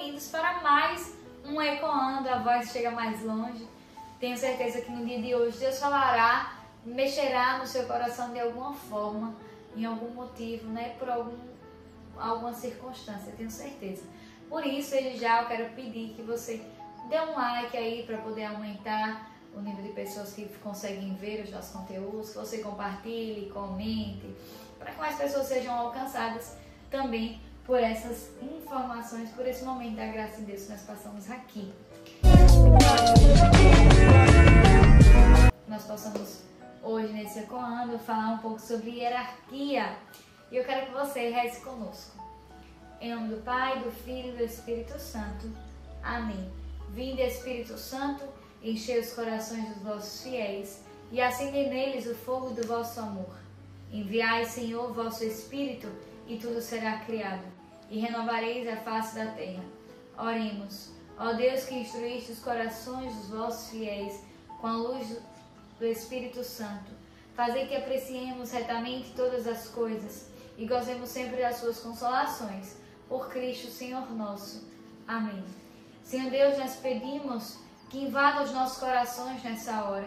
bem-vindos para mais um Ecoando, a voz chega mais longe. Tenho certeza que no dia de hoje Deus falará, mexerá no seu coração de alguma forma, em algum motivo, né? Por alguma circunstância, tenho certeza. Por isso, desde já eu quero pedir que você dê um like aí para poder aumentar o nível de pessoas que conseguem ver os nossos conteúdos, que você compartilhe, comente, para que mais pessoas sejam alcançadas também por essas informações, por esse momento da graça de Deus que nós passamos aqui. Nós passamos hoje nesse Ecoando falar um pouco sobre hierarquia e eu quero que você reze conosco. Em nome do Pai, do Filho e do Espírito Santo. Amém. Vinde, Espírito Santo, enchei os corações dos vossos fiéis e acendei neles o fogo do vosso amor. Enviai, Senhor, vosso Espírito e tudo será criado e renovareis a face da terra. Oremos. Ó Deus, que instruíste os corações dos vossos fiéis com a luz do Espírito Santo, fazei que apreciemos retamente todas as coisas e gozemos sempre das suas consolações. Por Cristo, Senhor nosso. Amém. Senhor Deus, nós pedimos que invada os nossos corações nessa hora,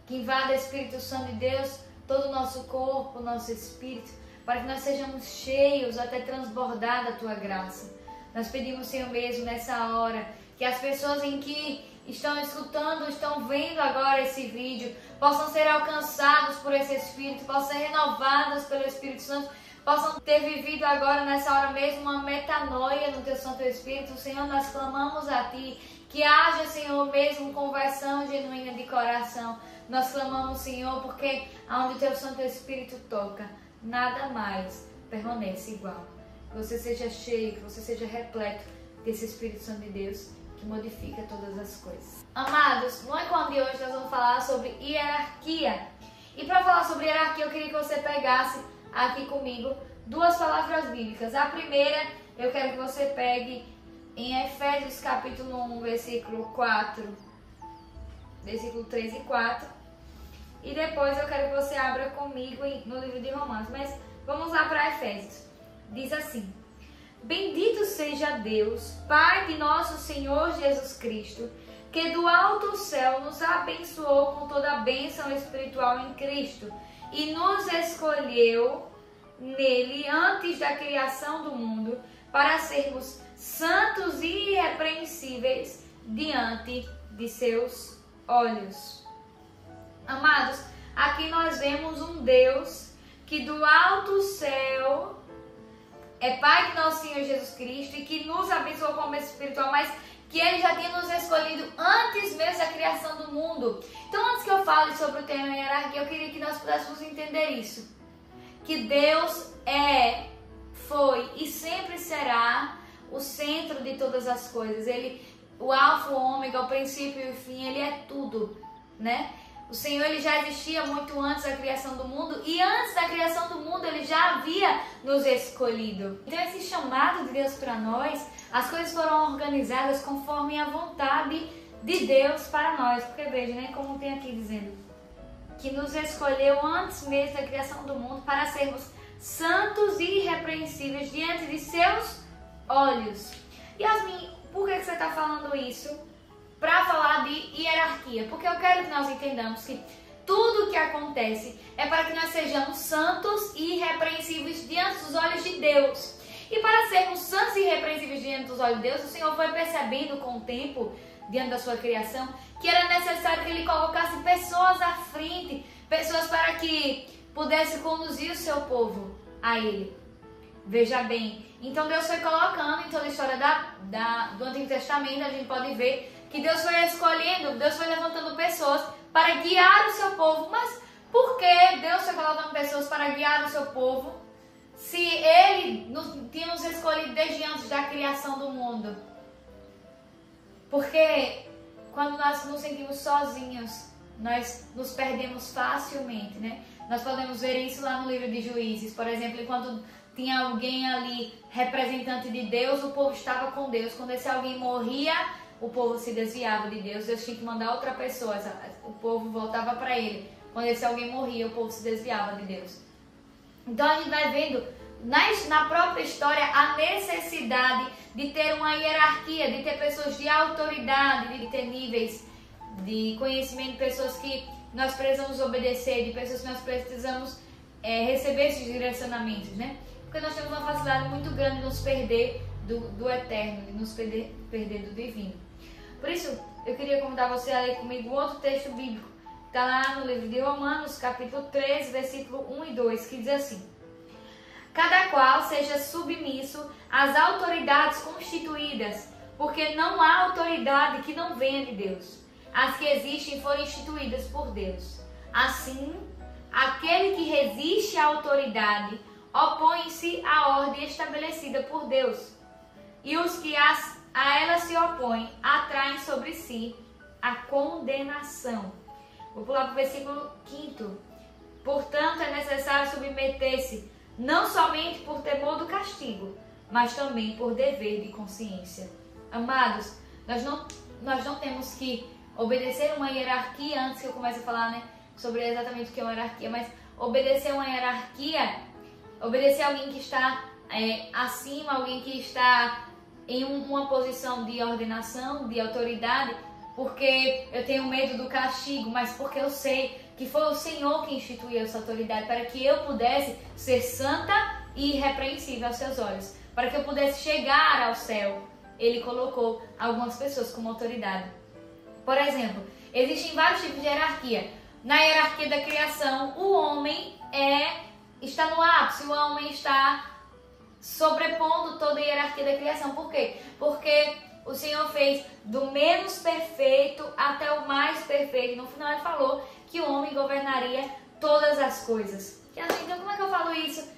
que invada, Espírito Santo de Deus, todo o nosso corpo, o nosso espírito, para que nós sejamos cheios até transbordar da Tua graça. Nós pedimos, Senhor, mesmo nessa hora, que as pessoas em que estão escutando, estão vendo agora esse vídeo, possam ser alcançados por esse Espírito, possam ser renovados pelo Espírito Santo, possam ter vivido agora, nessa hora mesmo, uma metanoia no Teu Santo Espírito. Senhor, nós clamamos a Ti, que haja, Senhor, mesmo conversão genuína de coração. Nós clamamos, Senhor, porque aonde o Teu Santo Espírito toca, nada mais permanece igual. Que você seja cheio, que você seja repleto desse Espírito Santo de Deus que modifica todas as coisas. Amados, no Ecoando de hoje nós vamos falar sobre hierarquia. E para falar sobre hierarquia, eu queria que você pegasse aqui comigo duas palavras bíblicas. A primeira, eu quero que você pegue em Efésios capítulo 1, versículo 3 e 4. E depois eu quero que você abra comigo no livro de Romanos. Mas vamos lá para Efésios. Diz assim: Bendito seja Deus, Pai de nosso Senhor Jesus Cristo, que do alto céu nos abençoou com toda a bênção espiritual em Cristo e nos escolheu nele antes da criação do mundo para sermos santos e irrepreensíveis diante de seus olhos. Amados, aqui nós vemos um Deus que do alto céu é Pai de nosso Senhor Jesus Cristo e que nos abençoou com a bênção espiritual, mas que Ele já tinha nos escolhido antes mesmo da criação do mundo. Então, antes que eu fale sobre o tema hierarquia, eu queria que nós pudéssemos entender isso. Que Deus foi e sempre será o centro de todas as coisas. Ele, o alfa, o ômega, o princípio e o fim, Ele é tudo, né? O Senhor, Ele já existia muito antes da criação do mundo e antes da criação do mundo Ele já havia nos escolhido. Então esse chamado de Deus para nós, as coisas foram organizadas conforme a vontade de Deus para nós. Porque veja, né, como tem aqui dizendo, que nos escolheu antes mesmo da criação do mundo para sermos santos e irrepreensíveis diante de seus olhos. Yasmin, por que você está falando isso? Para falar de hierarquia, porque eu quero que nós entendamos que tudo o que acontece é para que nós sejamos santos e irrepreensíveis diante dos olhos de Deus. E para sermos santos e irrepreensíveis diante dos olhos de Deus, o Senhor foi percebendo com o tempo, diante da sua criação, que era necessário que Ele colocasse pessoas à frente, pessoas para que pudesse conduzir o seu povo a Ele. Veja bem, então Deus foi colocando em toda a história do Antigo Testamento, a gente pode ver que Deus foi escolhendo, Deus foi levantando pessoas para guiar o seu povo. Mas por que Deus foi colocando pessoas para guiar o seu povo, se Ele tinha nos escolhido desde antes da criação do mundo? Porque quando nós nos sentimos sozinhos, nós nos perdemos facilmente, né? Nós podemos ver isso lá no livro de Juízes, por exemplo, enquanto tinha alguém ali, representante de Deus, o povo estava com Deus. Quando esse alguém morria, o povo se desviava de Deus, Deus tinha que mandar outra pessoa, o povo voltava para Ele. Quando esse alguém morria, o povo se desviava de Deus. Então a gente vai vendo na própria história a necessidade de ter uma hierarquia, de ter pessoas de autoridade, de ter níveis de conhecimento, pessoas que nós precisamos obedecer, de pessoas que nós precisamos receber esses direcionamentos, né? Porque nós temos uma facilidade muito grande de nos perder do eterno, de nos perder do divino. Por isso, eu queria convidar você a ler comigo outro texto bíblico, que está lá no livro de Romanos, capítulo 13, versículo 1 e 2, que diz assim: cada qual seja submisso às autoridades constituídas, porque não há autoridade que não venha de Deus. As que existem foram instituídas por Deus. Assim, aquele que resiste à autoridade opõe-se à ordem estabelecida por Deus. E os que a ela se opõem atraem sobre si a condenação. Vou pular para o versículo 5. Portanto, é necessário submeter-se não somente por temor do castigo, mas também por dever de consciência. Amados, nós não temos que obedecer uma hierarquia, antes que eu comece a falar, né, sobre exatamente o que é uma hierarquia, mas obedecer uma hierarquia, obedecer alguém que está acima, alguém que está em uma posição de ordenação, de autoridade, porque eu tenho medo do castigo, mas porque eu sei que foi o Senhor que instituiu essa autoridade para que eu pudesse ser santa e irrepreensível aos seus olhos, para que eu pudesse chegar ao céu. Ele colocou algumas pessoas como autoridade. Por exemplo, existem vários tipos de hierarquia. Na hierarquia da criação, o homem está no ápice, o homem está sobrepondo toda a hierarquia da criação. Por quê? Porque o Senhor fez do menos perfeito até o mais perfeito. No final ele falou que o homem governaria todas as coisas. Então como é que eu falo isso?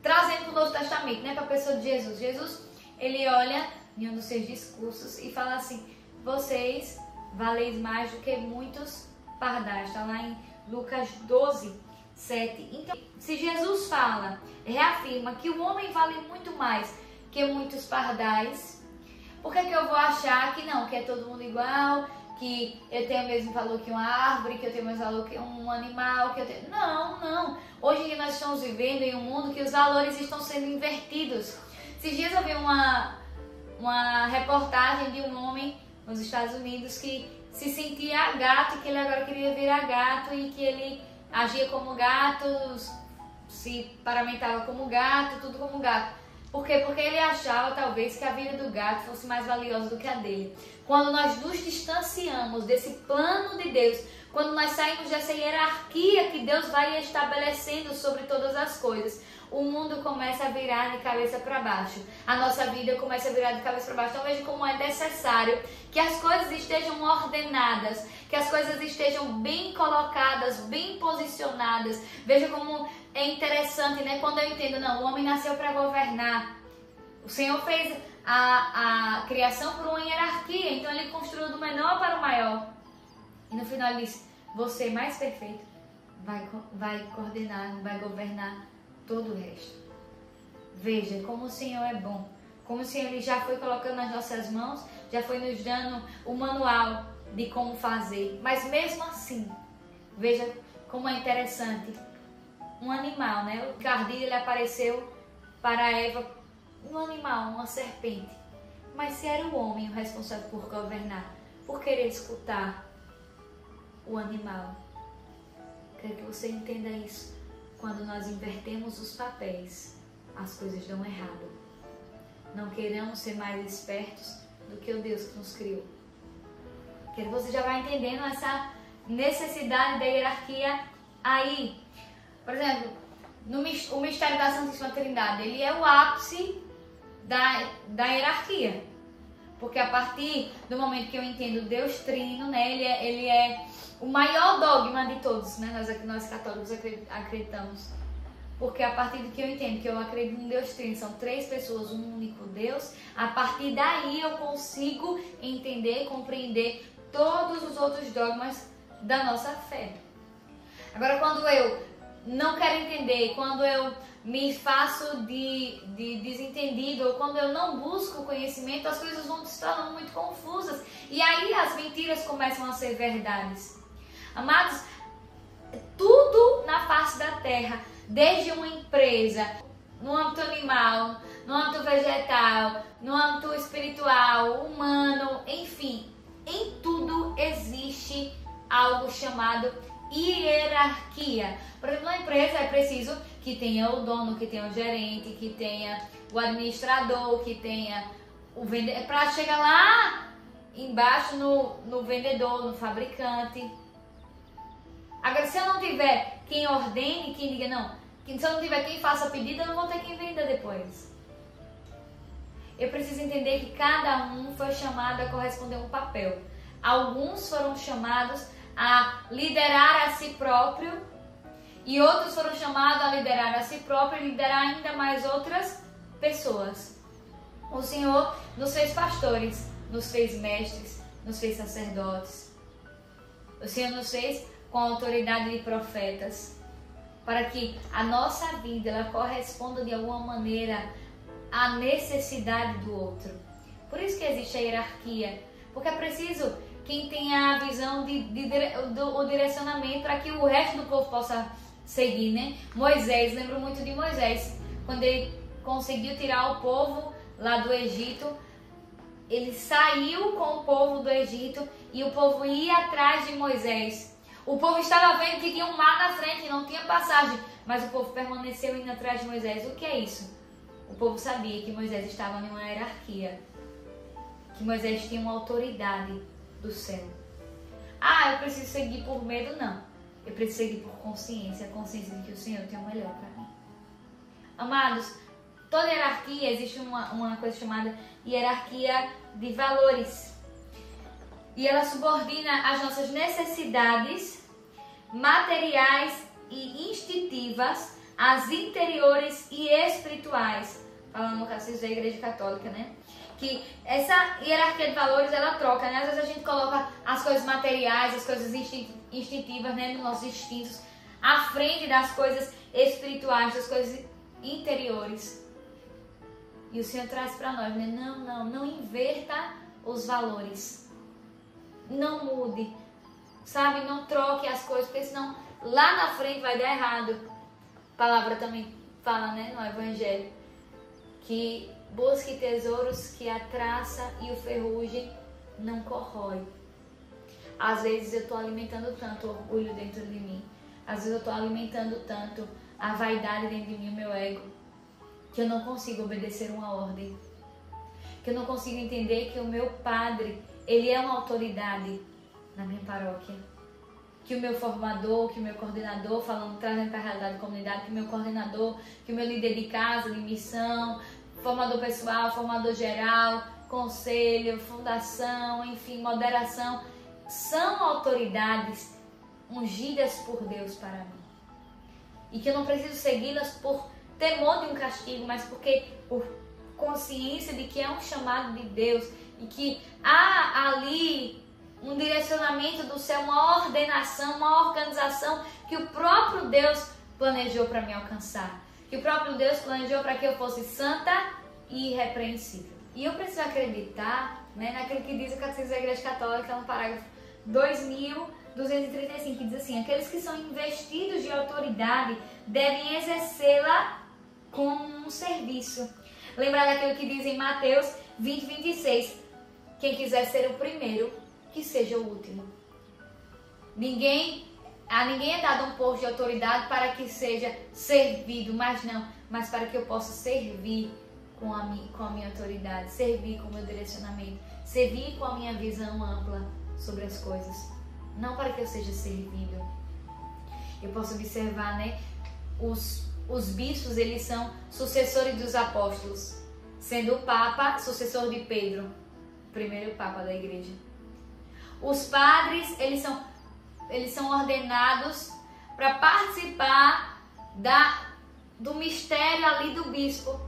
Trazendo para o Novo Testamento, né? Para a pessoa de Jesus. Jesus, ele olha em um dos seus discursos e fala assim: vocês valeis mais do que muitos pardais. Está lá em Lucas 12, 7. Então, se Jesus reafirma que o homem vale muito mais que muitos pardais, por que eu vou achar que não, que é todo mundo igual, que eu tenho o mesmo valor que uma árvore, que eu tenho o mesmo valor que um animal, que eu tenho... Não. Hoje nós estamos vivendo em um mundo que os valores estão sendo invertidos. Esses dias eu vi uma reportagem de um homem nos Estados Unidos que se sentia gato e que ele agora queria virar gato e que ele agia como gato, se paramentava como gato, tudo como gato. Por quê? Porque ele achava talvez que a vida do gato fosse mais valiosa do que a dele. Quando nós nos distanciamos desse plano de Deus, quando nós saímos dessa hierarquia que Deus vai estabelecendo sobre todas as coisas, o mundo começa a virar de cabeça para baixo. A nossa vida começa a virar de cabeça para baixo. Então veja como é necessário que as coisas estejam ordenadas, que as coisas estejam bem colocadas, bem posicionadas. Veja como é interessante, né? Quando eu entendo, não, o homem nasceu para governar. O Senhor fez a criação por uma hierarquia, então ele construiu do menor para o maior. E no final ele disse: você mais perfeito vai coordenar, vai governar todo o resto. Veja como o Senhor é bom, como o Senhor ele já foi colocando nas nossas mãos, já foi nos dando o manual de como fazer. Mas mesmo assim, veja como é interessante. Um animal, né? O carnívoro ele apareceu para Eva, um animal, uma serpente. Mas se era o homem o responsável por governar, por querer escutar o animal. Quero que você entenda isso. Quando nós invertemos os papéis, as coisas dão errado. Não queiramos ser mais espertos do que o Deus que nos criou. Quero que você já vai entendendo essa necessidade da hierarquia aí. Por exemplo, o mistério da Santíssima Trindade, ele é o ápice da hierarquia. Porque a partir do momento que eu entendo Deus Trino, né, ele é o maior dogma de todos, né? Nós católicos acreditamos. Porque a partir do que eu entendo, que eu acredito em Deus Trino, são três pessoas, um único Deus, a partir daí eu consigo entender, compreender todos os outros dogmas da nossa fé. Agora, quando eu não quero entender, quando eu me faço de desentendido, ou quando eu não busco conhecimento, as coisas vão se tornando muito confusas. E aí as mentiras começam a ser verdades. Amados, tudo na face da terra, desde uma empresa, no âmbito animal, no âmbito vegetal, no âmbito espiritual, humano, enfim, em tudo existe algo chamado hierarquia. Por exemplo, na empresa é preciso que tenha o dono, que tenha o gerente, que tenha o administrador, que tenha o vendedor, para chegar lá embaixo no vendedor, no fabricante. Agora, se eu não tiver quem ordene, quem diga não, se eu não tiver quem faça pedido, eu não vou ter quem venda depois. Eu preciso entender que cada um foi chamado a corresponder a um papel. Alguns foram chamados a liderar a si próprio e outros foram chamados a liderar a si próprio e liderar ainda mais outras pessoas. O Senhor nos fez pastores, nos fez mestres, nos fez sacerdotes. O Senhor nos fez com a autoridade de profetas, para que a nossa vida ela corresponda de alguma maneira à necessidade do outro. Por isso que existe a hierarquia, porque é preciso quem tenha a visão do direcionamento para que o resto do povo possa seguir, né? Moisés, lembro muito de Moisés, quando ele conseguiu tirar o povo lá do Egito, ele saiu com o povo do Egito e o povo ia atrás de Moisés. O povo estava vendo que tinha um mar na frente, não tinha passagem, mas o povo permaneceu indo atrás de Moisés. O que é isso? O povo sabia que Moisés estava em uma hierarquia, que Moisés tinha uma autoridade do céu. Ah, eu preciso seguir por medo? Não. Eu preciso seguir por consciência, a consciência de que o Senhor tem o melhor para mim. Amados, toda hierarquia, existe uma coisa chamada hierarquia de valores. E ela subordina as nossas necessidades materiais e instintivas às interiores e espirituais. Falando no caso da Igreja Católica, né? Que essa hierarquia de valores, ela troca, né? Às vezes a gente coloca as coisas materiais, as coisas instintivas, né? Nos nossos instintos, à frente das coisas espirituais, das coisas interiores. E o Senhor traz para nós, né? Não inverta os valores. Não mude, sabe? Não troque as coisas, porque senão lá na frente vai dar errado. A palavra também fala, né? No Evangelho, que busque tesouros que a traça e o ferrugem não corrói. Às vezes eu estou alimentando tanto orgulho dentro de mim. Às vezes eu estou alimentando tanto a vaidade dentro de mim, o meu ego, que eu não consigo obedecer uma ordem. Que eu não consigo entender que o meu padre, ele é uma autoridade na minha paróquia. Que o meu formador, que o meu coordenador, trazendo para a realidade da comunidade, que o meu coordenador, que o meu líder de casa, de missão, formador pessoal, formador geral, conselho, fundação, enfim, moderação, são autoridades ungidas por Deus para mim. E que eu não preciso segui-las por temor de um castigo, mas por consciência de que é um chamado de Deus e que há ali um direcionamento do céu, uma ordenação, uma organização que o próprio Deus planejou para me alcançar. Que o próprio Deus planejou para que eu fosse santa e irrepreensível. E eu preciso acreditar, né, naquilo que diz o Catecismo da Igreja Católica, no parágrafo 2235, que diz assim: aqueles que são investidos de autoridade devem exercê-la como um serviço. Lembrar daquilo que diz em Mateus 20:26, quem quiser ser o primeiro, que seja o último. A ninguém é dado um posto de autoridade para que seja servido, mas para que eu possa servir com a minha autoridade, servir com o meu direcionamento, servir com a minha visão ampla sobre as coisas, não para que eu seja servido. Eu posso observar, né, os bispos, eles são sucessores dos apóstolos, sendo o Papa sucessor de Pedro, o primeiro Papa da Igreja. Os padres, eles são ordenados para participar do mistério ali do bispo,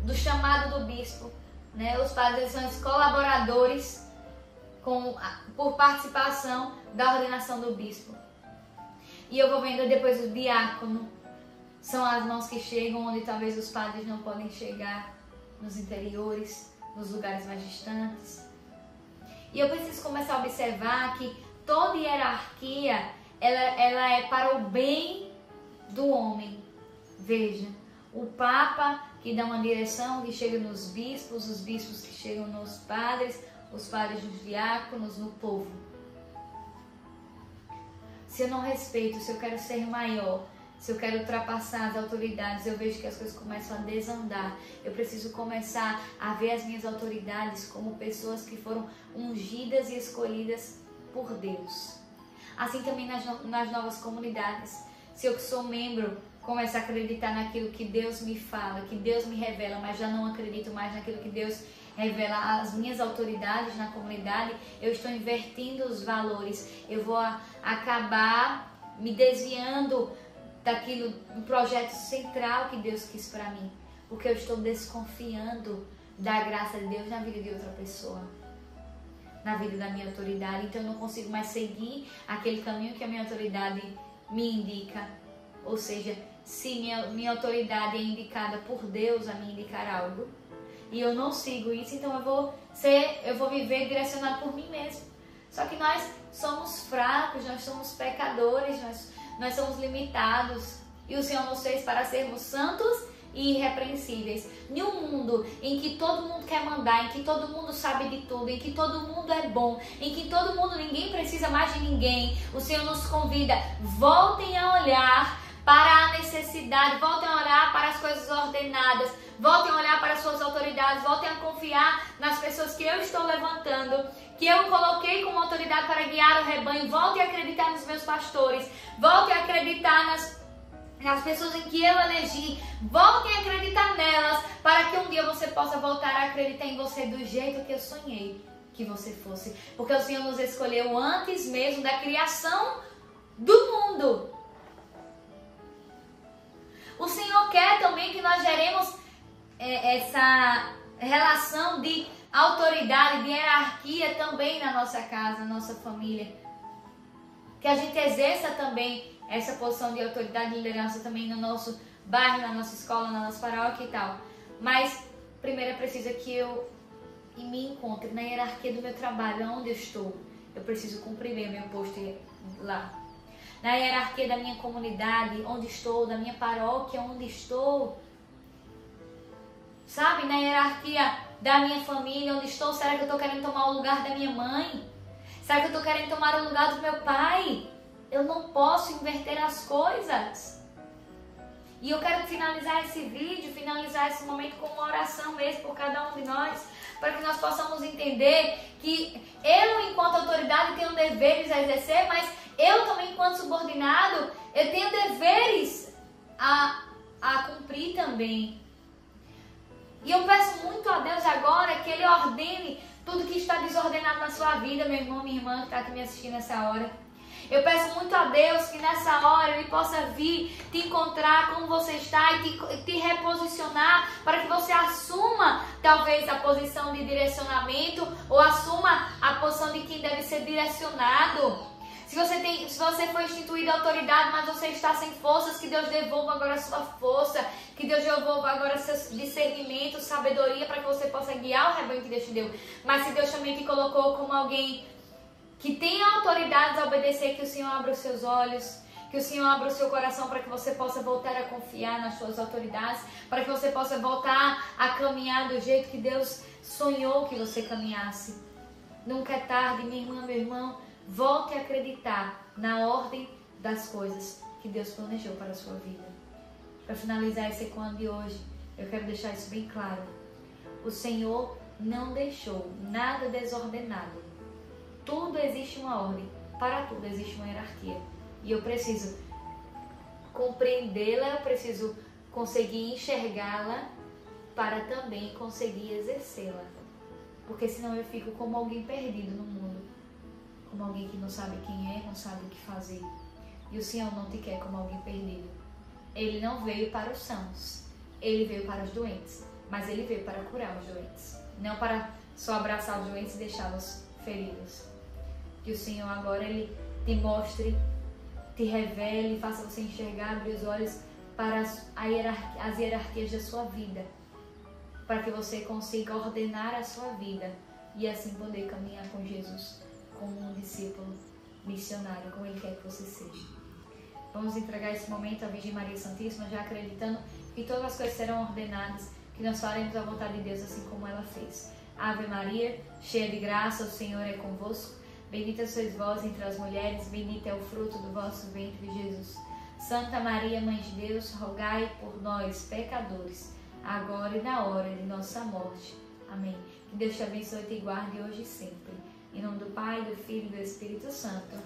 do chamado do bispo, né? Os padres, eles são os colaboradores por participação da ordenação do bispo. E eu vou vendo depois o diácono, são as mãos que chegam onde talvez os padres não podem chegar, nos interiores, nos lugares mais distantes. E eu preciso começar a observar que toda hierarquia, ela é para o bem do homem. Veja, o Papa que dá uma direção, que chega nos bispos, os bispos que chegam nos padres, os padres nos diáconos, no povo. Se eu não respeito, se eu quero ser maior, se eu quero ultrapassar as autoridades, eu vejo que as coisas começam a desandar. Eu preciso começar a ver as minhas autoridades como pessoas que foram ungidas e escolhidas por Deus. Assim também nas novas comunidades. Se eu que sou membro, começo a acreditar naquilo que Deus me fala, que Deus me revela, mas já não acredito mais naquilo que Deus revela às minhas autoridades na comunidade, eu estou invertendo os valores. Eu vou acabar me desviando daquilo, do projeto central que Deus quis para mim, porque eu estou desconfiando da graça de Deus na vida de outra pessoa, na vida da minha autoridade. Então eu não consigo mais seguir aquele caminho que a minha autoridade me indica. Ou seja, se minha autoridade é indicada por Deus a me indicar algo e eu não sigo isso, então eu vou viver direcionado por mim mesmo. Só que nós somos fracos, nós somos pecadores, nós somos limitados, e o Senhor nos fez para sermos santos e irrepreensíveis. Em um mundo em que todo mundo quer mandar, em que todo mundo sabe de tudo, em que todo mundo é bom, em que todo mundo, ninguém precisa mais de ninguém, o Senhor nos convida: voltem a olhar para a necessidade, voltem a olhar para as coisas ordenadas, voltem a olhar para as suas autoridades, voltem a confiar nas pessoas que eu estou levantando, que eu coloquei como autoridade para guiar o rebanho. Voltem a acreditar nos meus pastores, voltem a acreditar nas pessoas em que eu elegi, voltem a acreditar nelas, para que um dia você possa voltar a acreditar em você do jeito que eu sonhei que você fosse, porque o Senhor nos escolheu antes mesmo da criação do mundo. O Senhor quer também que nós geremos essa relação de autoridade, de hierarquia também na nossa casa, na nossa família. Que a gente exerça também essa posição de autoridade e liderança também no nosso bairro, na nossa escola, na nossa paróquia e tal. Mas primeiro é preciso que eu me encontre na hierarquia do meu trabalho, onde eu estou. Eu preciso cumprir bem o meu posto lá. Na hierarquia da minha comunidade, onde estou, da minha paróquia, onde estou. Sabe, na hierarquia da minha família, onde estou. Será que eu estou querendo tomar o lugar da minha mãe? Será que eu estou querendo tomar o lugar do meu pai? Eu não posso inverter as coisas. E eu quero finalizar esse vídeo, finalizar esse momento com uma oração mesmo por cada um de nós, para que nós possamos entender que eu, enquanto autoridade, tenho deveres a exercer, mas eu também, enquanto subordinado, eu tenho deveres a cumprir também. E eu peço muito a Deus agora que Ele ordene tudo que está desordenado na sua vida, meu irmão, minha irmã que está aqui me assistindo nessa hora. Eu peço muito a Deus que nessa hora Ele possa vir te encontrar como você está e te reposicionar para que você assuma talvez a posição de direcionamento ou assuma a posição de quem deve ser direcionado. Se você foi instituído autoridade, mas você está sem forças, que Deus devolva agora a sua força, que Deus devolva agora seu discernimento, sabedoria, para que você possa guiar o rebanho que Deus te deu. Mas se Deus também te colocou como alguém que tem autoridade a obedecer, que o Senhor abra os seus olhos, que o Senhor abra o seu coração para que você possa voltar a confiar nas suas autoridades, para que você possa voltar a caminhar do jeito que Deus sonhou que você caminhasse. Nunca é tarde, minha irmã, meu irmão. Volte a acreditar na ordem das coisas que Deus planejou para a sua vida. Para finalizar esse Ecoando de hoje, eu quero deixar isso bem claro. O Senhor não deixou nada desordenado. Tudo existe uma ordem. Para tudo existe uma hierarquia. E eu preciso compreendê-la, eu preciso conseguir enxergá-la para também conseguir exercê-la. Porque senão eu fico como alguém perdido no mundo. Como alguém que não sabe quem é, não sabe o que fazer. E o Senhor não te quer como alguém perdido. Ele não veio para os sãos. Ele veio para os doentes. Mas Ele veio para curar os doentes. Não para só abraçar os doentes e deixá-los feridos. Que o Senhor agora Ele te mostre, te revele, faça você enxergar, abrir os olhos para as hierarquias da sua vida. Para que você consiga ordenar a sua vida e assim poder caminhar com Jesus como um discípulo missionário, como Ele quer que você seja. Vamos entregar esse momento à Virgem Maria Santíssima, já acreditando que todas as coisas serão ordenadas, que nós faremos a vontade de Deus assim como ela fez. Ave Maria, cheia de graça, o Senhor é convosco. Bendita sois vós entre as mulheres, bendito é o fruto do vosso ventre, Jesus. Santa Maria, Mãe de Deus, rogai por nós, pecadores, agora e na hora de nossa morte. Amém. Que Deus te abençoe e te guarde hoje e sempre. Em nome do Pai, do Filho e do Espírito Santo.